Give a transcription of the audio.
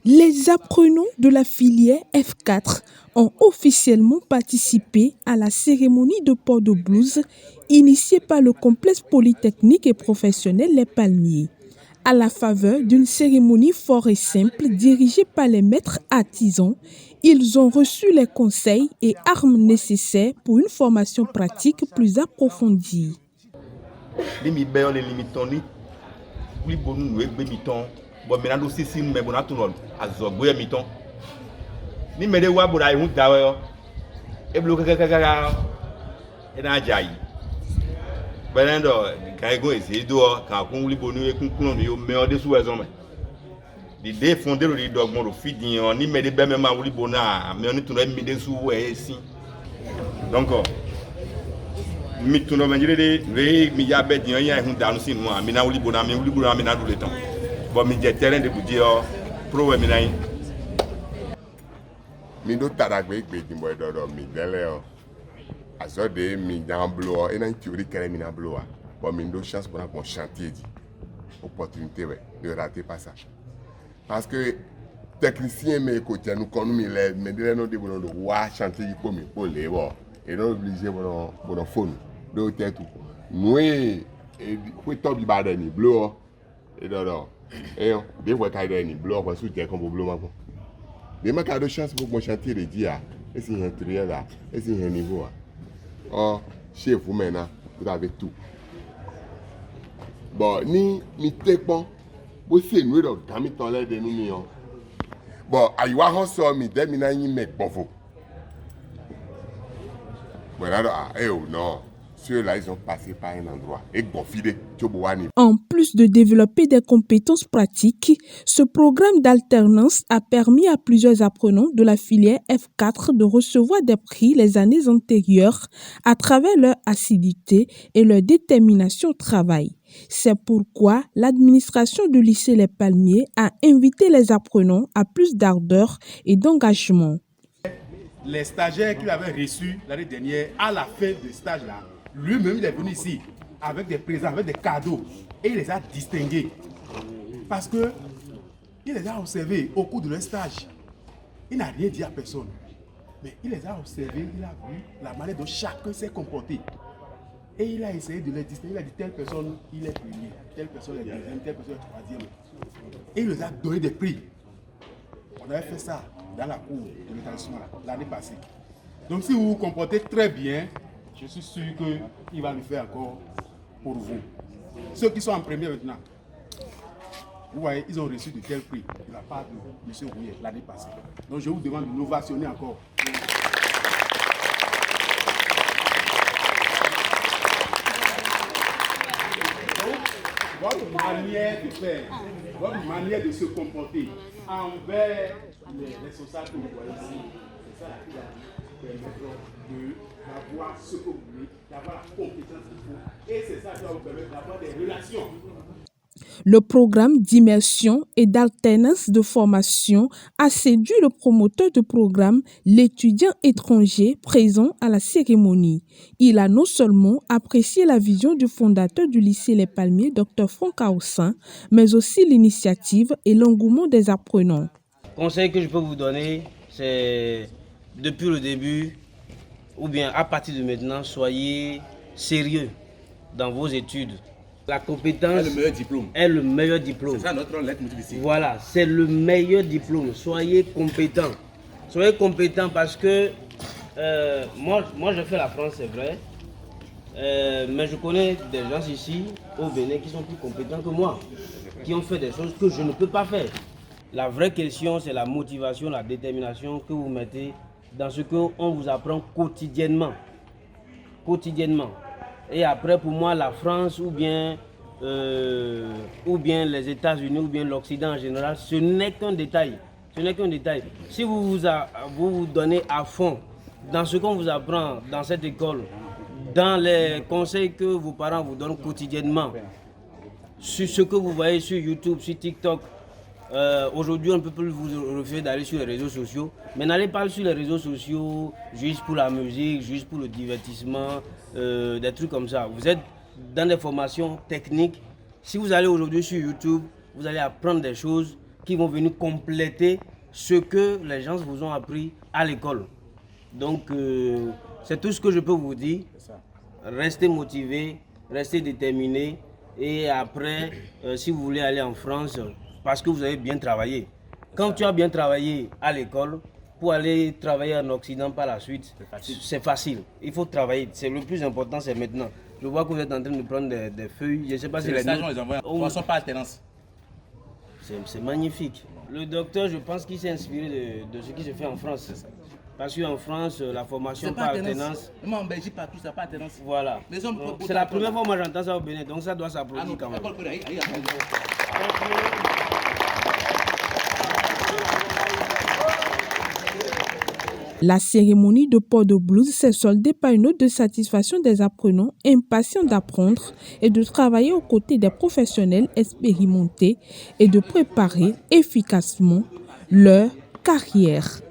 Les apprenants de la filière F4 ont officiellement participé à la cérémonie de port de blouse initiée par le complexe polytechnique et professionnel Les Palmiers. À la faveur d'une cérémonie fort et simple dirigée par les maîtres artisans, ils ont reçu les conseils et armes nécessaires pour une formation pratique plus approfondie. Bon, maintenant aussi si nous mettons tout le monde à zogouer miton. Ni me de wa bora ihun dawe e bloqué kaka e na jai. Benendo kaigo ese do ka kun wuli bonu e kun kun yo me o de su wezo me. Di de fonder le dogmo ro fidin on ni me de be me ma wuli bona me oni tun mi de su we si. Donc mi tun no menjire de re mi ya be din yan ihun danu si nu mi na wuli bona mi na du le temps. Bon, mi j'ai terrain de bouger pro we mi nai. Mi do taragbe gbe dimbo dodo mi dele o. Azode mi jamblo e na théorie kere mi na bloa. Bon mi do chance pour un chantier dit. Opportunité ouais, ne ratez pas ça. Parce que technicien me côté nous connait mi les mais de no de bono do wa chantier ko mi ko le wo. Et non obligé bono phone. Do tête tout. Nous et ko to bi bade ni bloa. Et dodo. Et des fois qu'il y a des blocs, on soutient comme problème. Mais ma cas de chance pour mon chantier de dia, et c'est un trier là, et c'est un niveau. Oh, chez vous maintenant, vous avez tout. Bon, ni bon, vous savez nous donc quand mi tolère de nous millions. Bon, aïwa on sort mi des mina ni mec bon vous. Voilà, non. Ceux-là, ils ont passé par un endroit. En plus de développer des compétences pratiques, ce programme d'alternance a permis à plusieurs apprenants de la filière F4 de recevoir des prix les années antérieures à travers leur assiduité et leur détermination au travail. C'est pourquoi l'administration du lycée Les Palmiers a invité les apprenants à plus d'ardeur et d'engagement. Les stagiaires qu'il avait reçus l'année dernière, à la fin du stage-là, lui-même, il est venu ici avec des présents, avec des cadeaux. Et il les a distingués. Parce que il les a observés au cours de leur stage. Il n'a rien dit à personne. Mais il les a observés, il a vu la manière dont chacun s'est comporté. Et il a essayé de les distinguer. Il a dit telle personne, il est premier, telle personne est deuxième, telle personne est troisième. Et il les a donné des prix. On avait fait ça dans la cour de l'établissement l'année passée. Donc si vous vous comportez très bien, je suis sûr qu'il va le faire encore pour vous. Ceux qui sont en premier maintenant, vous voyez, ils ont reçu de tels prix de la part de M. Rouillet l'année passée. Donc je vous demande de l'ovationner encore. Votre manière de faire, votre manière de se comporter envers les sociétés que vous voyez ici, c'est ça qui va permettre d'avoir ce que vous voulez, d'avoir la compétence qu'il faut. Et c'est ça qui va vous permettre d'avoir des relations. Le programme d'immersion et d'alternance de formation a séduit le promoteur du programme, l'étudiant étranger présent à la cérémonie. Il a non seulement apprécié la vision du fondateur du lycée Les Palmiers, Dr Franck Aoussin, mais aussi l'initiative et l'engouement des apprenants. Le conseil que je peux vous donner, c'est depuis le début, ou bien à partir de maintenant, soyez sérieux dans vos études. La compétence est le meilleur diplôme. C'est ça notre lettre ici. Voilà, c'est le meilleur diplôme. Soyez compétent. Soyez compétent parce que moi je fais la France, c'est vrai. Mais je connais des gens ici au Bénin qui sont plus compétents que moi, qui ont fait des choses que je ne peux pas faire. La vraie question, c'est la motivation, la détermination que vous mettez dans ce qu'on vous apprend quotidiennement. Quotidiennement. Et après, pour moi, la France ou bien les États-Unis ou bien l'Occident en général, ce n'est qu'un détail. Ce n'est qu'un détail. Si vous vous donnez à fond dans ce qu'on vous apprend dans cette école, dans les conseils que vos parents vous donnent quotidiennement, sur ce que vous voyez sur YouTube, sur TikTok, aujourd'hui, on ne peut plus vous refuser d'aller sur les réseaux sociaux. Mais n'allez pas sur les réseaux sociaux juste pour la musique, juste pour le divertissement, des trucs comme ça. Vous êtes dans des formations techniques. Si vous allez aujourd'hui sur YouTube, vous allez apprendre des choses qui vont venir compléter ce que les gens vous ont appris à l'école. Donc, c'est tout ce que je peux vous dire. Restez motivés, restez déterminés. Et après, si vous voulez aller en France, parce que vous avez bien travaillé. Quand tu as bien travaillé à l'école, pour aller travailler en Occident par la suite, c'est facile. Il faut travailler. C'est le plus important, c'est maintenant. Je vois que vous êtes en train de prendre des feuilles. Je ne sais pas si les stages, on les envoie en façon par alternance. C'est magnifique. Le docteur, je pense qu'il s'est inspiré de ce qui se fait en France. Parce qu'en France, la formation par alternance. Même en Belgique, partout, ça pas alternance. Voilà. C'est la première fois que moi j'entends ça au Bénin, donc ça doit s'applaudir quand même. La cérémonie de port de blouse s'est soldée par une note de satisfaction des apprenants impatients d'apprendre et de travailler aux côtés des professionnels expérimentés et de préparer efficacement leur carrière.